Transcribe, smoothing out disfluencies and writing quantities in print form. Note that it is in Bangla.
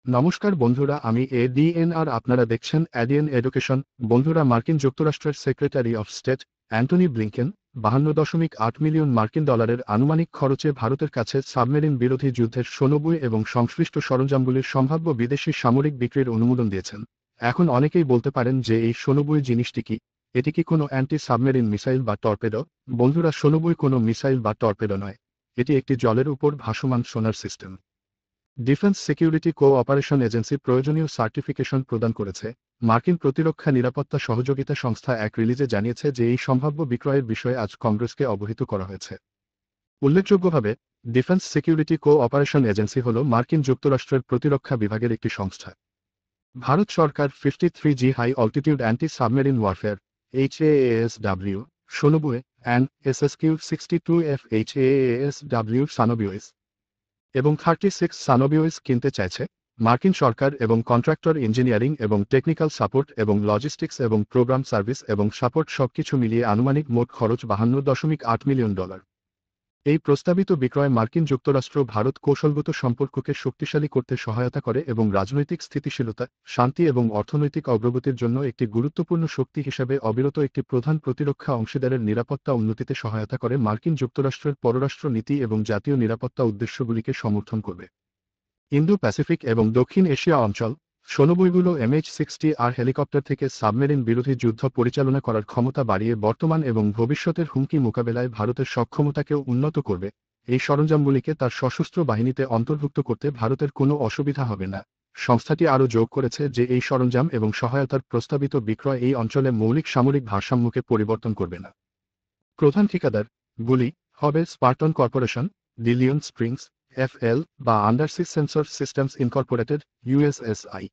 নমস্কার বন্ধুরা, আমি এডিএন আর আপনারা দেখছেন এডিএন এডুকেশন। বন্ধুরা, মার্কিন যুক্তরাষ্ট্রের secretary of state Antony Blinken 52.8 million মার্কিন ডলারের আনুমানিক খরচে ভারতের কাছে সাবমেরিন বিরোধী যুদ্ধের সোনবুই এবং সংশ্লিষ্ট সরঞ্জামগুলির সম্ভাব্য বিদেশি সামরিক বিক্রির অনুমোদন দিয়েছেন। এখন অনেকেই বলতে পারেন যে এই সোনবুই জিনিসটি কি? এটি কি কোনো অ্যান্টি সাবমেরিন মিসাইল বা টর্পেডো? বন্ধুরা, সোনবুই কোনো মিসাইল বা টর্পেডো নয়। এটি একটি জলের উপর ভাসমান সোনার system. Defence security cooperation agency প্রয়োজনীয় সার্টিফিকেশন প্রদান করেছে। মার্কিন প্রতিরক্ষা নিরাপত্তা সহযোগিতা সংস্থা এক রিলিজে জানিয়েছে যে এই সম্ভাব্য বিক্রয়ের বিষয়ে আজ কংগ্রেসকে অবহিত করা হয়েছে। উল্লেখযোগ্যভাবে, ডিফেন্স সিকিউরিটি কো-অপারেশন এজেন্সি হল মার্কিন যুক্তরাষ্ট্রের প্রতিরক্ষা বিভাগের একটি সংস্থা। ভারত সরকার 53G high altitude anti submarine warfare HAASW sonobuoy and SSQ 62F HAASW sonobuoys এবং 36 সানোবিওস কিনতে চাইছে। মার্কিন সরকার এবং কন্ট্রাক্টর ইঞ্জিনিয়ারিং এবং টেকনিক্যাল সাপোর্ট এবং লজিস্টিক্স এবং প্রোগ্রাম সার্ভিস এবং সাপোর্ট সবকিছু মিলিয়ে আনুমানিক মোট খরচ $52.8 মিলিয়ন। এই প্রস্তাবিত বিক্রয় মার্কিন যুক্তরাষ্ট্র ভারত কৌশলগত সম্পর্ককে শক্তিশালী করতে সহায়তা করে এবং রাজনৈতিক স্থিতিশীলতা, শান্তি এবং অর্থনৈতিক অগ্রগতির জন্য একটি গুরুত্বপূর্ণ শক্তি হিসাবে অবিরত একটি প্রধান প্রতিরক্ষা অংশীদারের নিরাপত্তা উন্নতিতে সহায়তা করে মার্কিন যুক্তরাষ্ট্রের পররাষ্ট্র নীতি এবং জাতীয় নিরাপত্তা উদ্দেশ্যগুলিকে সমর্থন করবে। ইন্দো প্যাসিফিক এবং দক্ষিণ এশিয়া অঞ্চল সোনবুইগুলো MH-60R হেলিকপ্টার থেকে সাবমেরিন বিরোধী যুদ্ধ পরিচালনা করার ক্ষমতা বাড়িয়ে বর্তমান এবং ভবিষ্যতের হুমকি মোকাবেলায় ভারতের সক্ষমতাকেও উন্নত করবে। এই সরঞ্জামগুলিকে তার সশস্ত্র বাহিনীতে অন্তর্ভুক্ত করতে ভারতের কোনো অসুবিধা হবে না। সংস্থাটি আরও যোগ করেছে যে এই সরঞ্জাম এবং সহায়তার প্রস্তাবিত বিক্রয় এই অঞ্চলে মৌলিক সামরিক ভারসাম্যকে পরিবর্তন করবে না। প্রধান ঠিকাদার গুলি হবে স্পার্টন কর্পোরেশন, ডিলিয়ন স্প্রিংস FL বা undersea sensor systems Incorporated USSI।